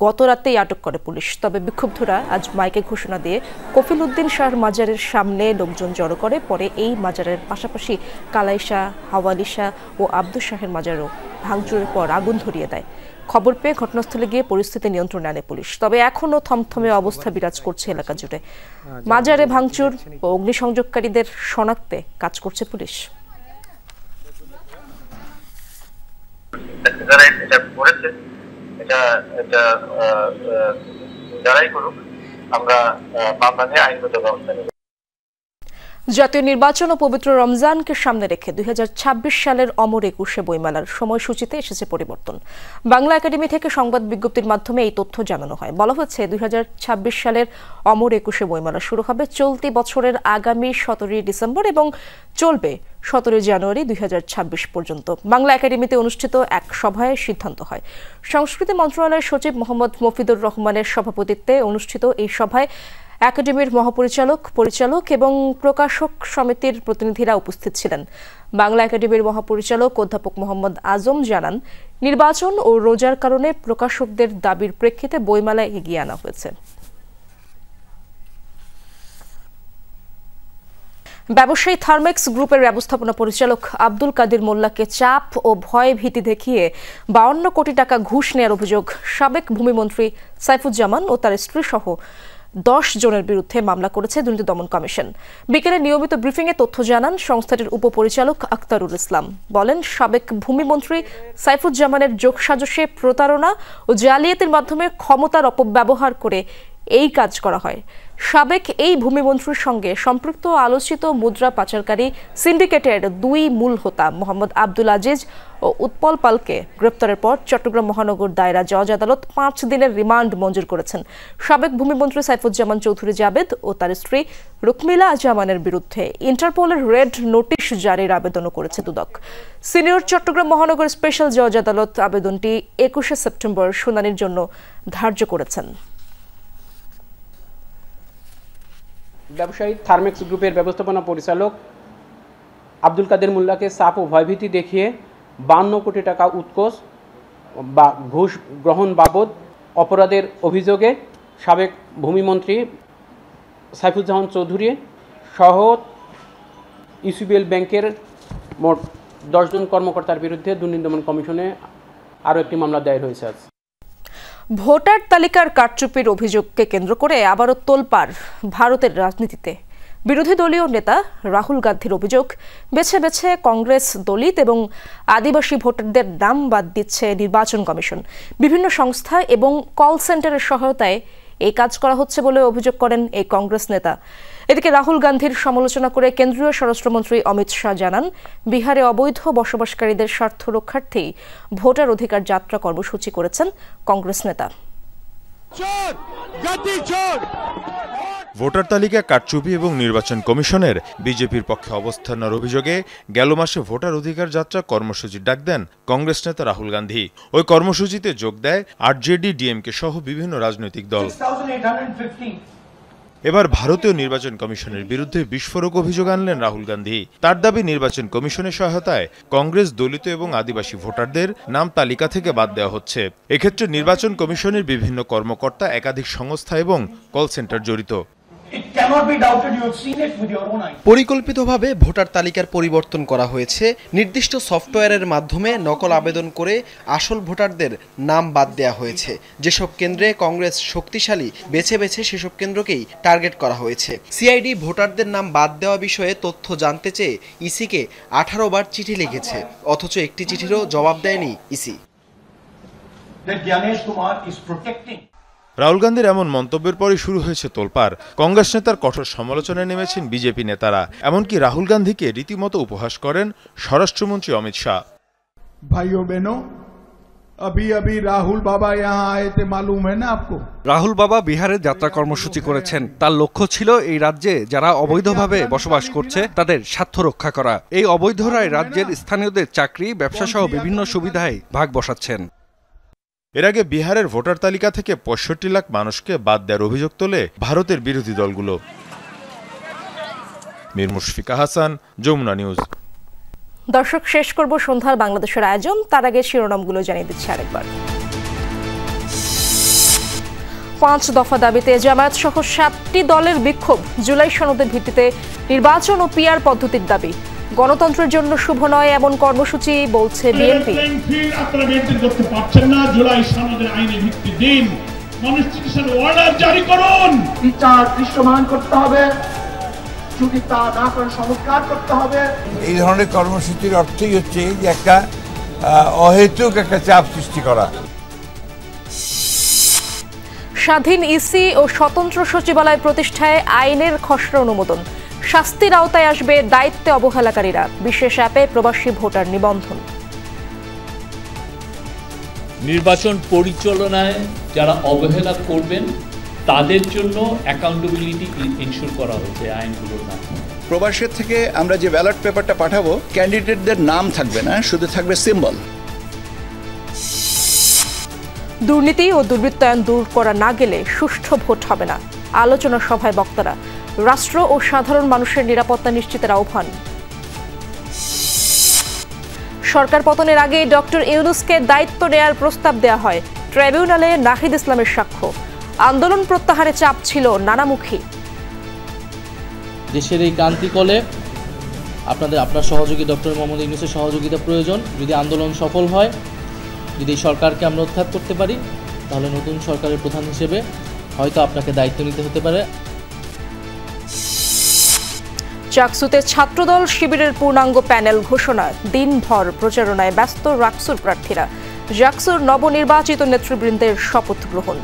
গত রাতেই আটক করে পুলিশ। তবে বিক্ষুব্ধরা আজ মাইকে ঘোষণা দিয়ে কফিল উদ্দিন শাহর মাজারের সামনে লোকজন জড়ো করে। পরে এই মাজারের পাশাপাশি কালাই শাহ, হাওয়ালি শাহ ও আব্দুল শাহের মাজারও ভাঙচুরের পর আগুন ধরিয়ে দেয়। খবর পেয়ে ঘটনাস্থলে গিয়ে পরিস্থিতি নিয়ন্ত্রণে আনে পুলিশ। তবে এখনও থমথমে অবস্থা বিরাজ করছে এলাকা জুড়ে। মাজারে ভাঙচুর ও অগ্নিসংযোগকারীদের শনাক্তে কাজ করছে পুলিশ। যারা এটা করেছে এটা যারাই করুক, আমরা মামলা নিয়ে আইনগত ব্যবস্থা নেব। জাতীয় নির্বাচন ও পবিত্র রমজানকে সামনে রেখে 2026 সালের অমর একুশে বইমেলার সময়সূচিতে এসেছে পরিবর্তন। বাংলা একাডেমি থেকে সংবাদ বিজ্ঞপ্তির মাধ্যমে এই তথ্য জানানো হয়। বলা হচ্ছে 2026 সালের অমর একুশে বইমেলা শুরু হবে চলতি বছরের আগামী 17 ডিসেম্বর এবং চলবে 17 জানুয়ারি 2026 পর্যন্ত। বাংলা একাডেমিতে অনুষ্ঠিত এক সভায় সিদ্ধান্ত হয়। সংস্কৃতি মন্ত্রণালয়ের সচিব মোহাম্মদ মফিদুর রহমানের সভাপতিত্বে অনুষ্ঠিত এই সভায় একাডেমির পরিচালক এবং প্রকাশক সমিতির প্রতিনিধিরা উপস্থিত ছিলেন। বাংলা একাডেমির মহাপরিচালক অধ্যাপক মোহাম্মদ আজম জানান, নির্বাচন ও রোজার কারণে প্রকাশকদের দাবির প্রেক্ষিতে বইমেলা এগিয়ে আনা হয়েছে। ব্যবসায়ী থার্মেক্স গ্রুপের ব্যবস্থাপনা পরিচালক আব্দুল কাদের মোল্লাকে চাপ ও ভয় ভীতি দেখিয়ে 52 কোটি টাকা ঘুষ নেওয়ার অভিযোগ সাবেক ভূমিমন্ত্রী সাইফুজ্জামান ও তার স্ত্রী সহ 10 জনের বিরুদ্ধে মামলা করেছে দুর্নীতি দমন কমিশন। বিকেলে নিয়মিত ব্রিফিংয়ে তথ্য জানান সংস্থাটির উপপরিচালক আক্তারুল ইসলাম। বলেন, সাবেক ভূমিমন্ত্রী সাইফুজ্জামানের যোগসাজশে প্রতারণা ও জালিয়াতির মাধ্যমে ক্ষমতার অপব্যবহার করে এই কাজ করা হয়। সাবেক এই ভূমিমন্ত্রীর সঙ্গে সম্পৃক্ত আলোচিত মুদ্রা পাচারকারী সিন্ডিকেটের 2 মূল হোতা মোহাম্মদ আব্দুল আজিজ ও উৎপল পালকে গ্রেপ্তারের পর চট্টগ্রাম মহানগর দায়রা জজ আদালত 5 দিনের রিমান্ড মঞ্জুর করেছেন। সাবেক ভূমিমন্ত্রী সাইফুজ্জামান চৌধুরী জাবেদ ও তার স্ত্রী রুকমিলা জামানের বিরুদ্ধে ইন্টারপোলের রেড নোটিশ জারির আবেদনও করেছে দুদক। সিনিয়র চট্টগ্রাম মহানগর স্পেশাল জজ আদালত আবেদনটি 21 সেপ্টেম্বর শুনানির জন্য ধার্য করেছেন। ব্যবসায়ী থার্মেক্স গ্রুপের ব্যবস্থাপনা পরিচালক আব্দুল কাদের মোল্লাকে চাপ ও ভয়ভীতি দেখিয়ে 52 কোটি টাকা উৎকোচ বা ঘুষ গ্রহণ বাবদ অপরাধের অভিযোগে সাবেক ভূমিমন্ত্রী সাইফুজ্জামান চৌধুরী সহ ইউসিবিএল ব্যাংকের মোট 10 জন কর্মকর্তার বিরুদ্ধে দুর্নীতি দমন কমিশনে আরও একটি মামলা দায়ের হয়েছে। আজ ভোটার তালিকার কারচুপির অভিযোগকে কেন্দ্র করে আবারও তোলপাড় ভারতের রাজনীতিতে। বিরোধী দলীয় নেতা রাহুল গান্ধীর অভিযোগ, বেছে বেছে কংগ্রেস, দলিত এবং আদিবাসী ভোটারদের নাম বাদ দিচ্ছে নির্বাচন কমিশন। বিভিন্ন সংস্থা এবং কল সেন্টারের সহায়তায় এই কাজ করা হচ্ছে বলে অভিযোগ করেন এই কংগ্রেস নেতা। এদিকে রাহুল গান্ধীর সমালোচনা করে কেন্দ্রীয় স্বরাষ্ট্রমন্ত্রী অমিত শাহ জানান, বিহারে অবৈধ বসবাসকারীদের স্বার্থ রক্ষার্থেই ভোটার অধিকার যাত্রা কর্মসূচি করেছেন কংগ্রেস নেতা। ভোটার তালিকা কারচুপি এবং নির্বাচন কমিশনের বিজেপির পক্ষে অবস্থান নেওয়ার অভিযোগে গেল মাসে ভোটার অধিকার যাত্রা কর্মসূচির ডাক দেন কংগ্রেস নেতা রাহুল গান্ধী। ওই কর্মসূচিতে যোগ দেয় আরজেডি, ডিএমকে সহ বিভিন্ন রাজনৈতিক দল। এবার ভারতীয় নির্বাচন কমিশনের বিরুদ্ধে বিস্ফোরক অভিযোগ আনলেন রাহুল গান্ধী। তার দাবি, নির্বাচন কমিশনের সহায়তায় কংগ্রেস, দলিত এবং আদিবাসী ভোটারদের নাম তালিকা থেকে বাদ দেওয়া হচ্ছে। এক্ষেত্রে নির্বাচন কমিশনের বিভিন্ন কর্মকর্তা, একাধিক সংস্থা এবং কল সেন্টার জড়িত। পরিকল্পিতভাবে ভোটার তালিকার পরিবর্তন করা হয়েছে। নির্দিষ্ট সফটওয়্যারের মাধ্যমে নকল আবেদন করে আসল ভোটারদের নাম বাদ দেওয়া হয়েছে। যেসব কেন্দ্রে কংগ্রেস শক্তিশালী, বেছে বেছে সেসব কেন্দ্রকেই টার্গেট করা হয়েছে। সিআইডি ভোটারদের নাম বাদ দেওয়া বিষয়ে তথ্য জানতে চেয়ে ইসিকে 18 বার চিঠি লিখেছে, অথচ একটি চিঠিরও জবাব দেয়নি ইসি। রাহুল গান্ধীর এমন মন্তব্যের পরই শুরু হয়েছে তোলপাড়। কংগ্রেস নেতার কঠোর সমালোচনায় নেমেছেন বিজেপি নেতারা। এমনকি রাহুল গান্ধীকে রীতিমতো উপহাস করেন স্বরাষ্ট্রমন্ত্রী অমিত শাহ। ভাইও বেনো, अभी अभी राहुल बाबा यहाँ आए थे, मालूम है ना आपको? রাহুল বাবা বিহারে যাত্রা কর্মসূচি করেছেন। তার লক্ষ্য ছিল এই রাজ্যে যারা অবৈধভাবে বসবাস করছে তাদের স্বার্থ রক্ষা করা। এই অবৈধরাই রাজ্যের স্থানীয়দের চাকরি, ব্যবসা সহ বিভিন্ন সুবিধায় ভাগ বসাচ্ছেন। এর আগে বিহারের ভোটার তালিকা থেকে 65 লাখ মানুষকে বাদ দেওয়ার অভিযোগ তোলে ভারতের বিরোধী দলগুলো। মীর মুশফিকা হাসান, যমুনা নিউজ। দর্শক, শেষ করব সন্ধ্যার বাংলাদেশের আয়োজন। তার আগে শিরোনামগুলো জানিয়ে দিচ্ছি আরেকবার। 5 দফা দাবিতে জামায়াত সহ 7টি দলের বিক্ষোভ। জুলাই সনদের ভিত্তিতে নির্বাচন ও পিআর পদ্ধতির দাবি। গণতন্ত্রের জন্য শুভ নয় এমন কর্মসূচি বলছে বিএনপি। আপনারা মেনটেন করতে পারছেন না, জুলাই সনদের আইনি ভিত্তি দিন, কনস্টিটিউশন অর্ডার জারি করুন, বিচার দৃশ্যমান করতে হবে, যদি তা না করে সংস্কার করতে হবে। এই ধরনের কর্মসূচির অর্থই হচ্ছে যে একটা অহেতুক একটা চাপ সৃষ্টি করা। স্বাধীন ইসি ও স্বতন্ত্র সচিবালয় প্রতিষ্ঠায় আইনের খসড়া অনুমোদন। শাস্তির আওতায় আসবে দায়িত্বে অবহেলাকারীরা। বিশেষ অ্যাপে প্রবাসী ভোটার নিবন্ধন। নির্বাচন পরিচালনায় যারা অবহেলা করবেন তাদের জন্য অ্যাকাউন্টেবিলিটি ইনশিওর করা হচ্ছে আইনগুলোর মাধ্যমে। প্রবাসের থেকে আমরা যে ব্যালট পেপারটা পাঠাবো, ক্যান্ডিডেটদের নাম থাকবে না, শুধু থাকবে সিম্বল। দুর্নীতি ও দুর্বৃত্তায়ন দূর করা না গেলে সুষ্ঠু ভোট হবে না। আলোচনা সভায় বক্তারা। রাষ্ট্র ও সাধারণ মানুষের নিরাপত্তা নিশ্চিতের আহ্বান। সরকার পতনের আগে ডক্টর ইউনূসকে দায়িত্ব নেয়ার প্রস্তাব দেয়া হয়। ট্রাইব্যুনালে নাহিদ ইসলামের সাক্ষ্য। আন্দোলন প্রত্যাহারে চাপ ছিল নানামুখী। দেশের এই ক্রান্তিকলে আপনার সহযোগী ডক্টর মোহাম্মদ ইউনূসের সহযোগিতা প্রয়োজন। যদি আন্দোলন সফল হয়, যদি এই সরকারকে আমরা উৎখাত করতে পারি, তাহলে নতুন সরকারের প্রধান হিসেবে হয়তো আপনাকে দায়িত্ব নিতে হতে পারে। চাকসুতে ছাত্রদল শিবিরের পূর্ণাঙ্গ প্যানেল ঘোষণা। দিনভর প্রচারণায় ব্যস্ত রাকসুর প্রার্থীরা। জাকসুর নবনির্বাচিত নেতৃবৃন্দের শপথ গ্রহণ।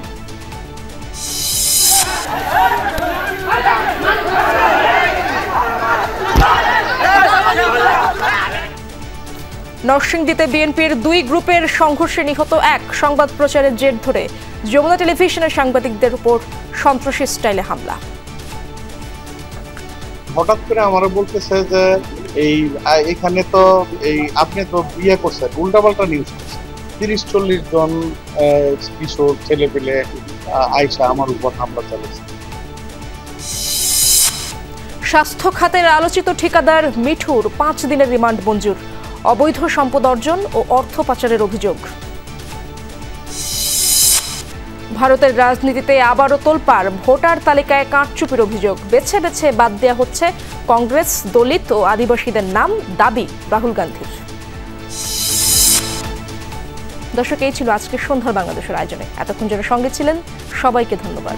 নরসিংদীতে বিএনপির 2 গ্রুপের সংঘর্ষে নিহত 1। সংবাদ প্রচারের জের ধরে যমুনা টেলিভিশনের সাংবাদিকদের উপর সন্ত্রাসী স্টাইলে হামলা। হঠাৎ করে আমারা বলতেছে যে এখানে তো আপনি তো বিয়ে করছেন, উল্টাপাল্টা নিউজ করছেন। 30-40 জন কিশোর ছেলে পেলে আইসা আমার উপর হামলা চালিয়েছে। স্বাস্থ্য খাতের আলোচিত ঠিকাদার মিঠুর 5 দিনের রিমান্ড মঞ্জুর। অবৈধ সম্পদ অর্জন ও অর্থ পাচারের অভিযোগ। ভারতের রাজনীতিতে আবারও তোলপাড়। ভোটার তালিকায় কারচুপির অভিযোগ। বেছে বেছে বাদ দেওয়া হচ্ছে কংগ্রেস, দলিত ও আদিবাসীদের নাম। দাবি রাহুল গান্ধীর। দর্শক, এই ছিল আজকের সন্ধ্যার বাংলাদেশের আয়োজনে। এতক্ষণ যারা সঙ্গে ছিলেন সবাইকে ধন্যবাদ।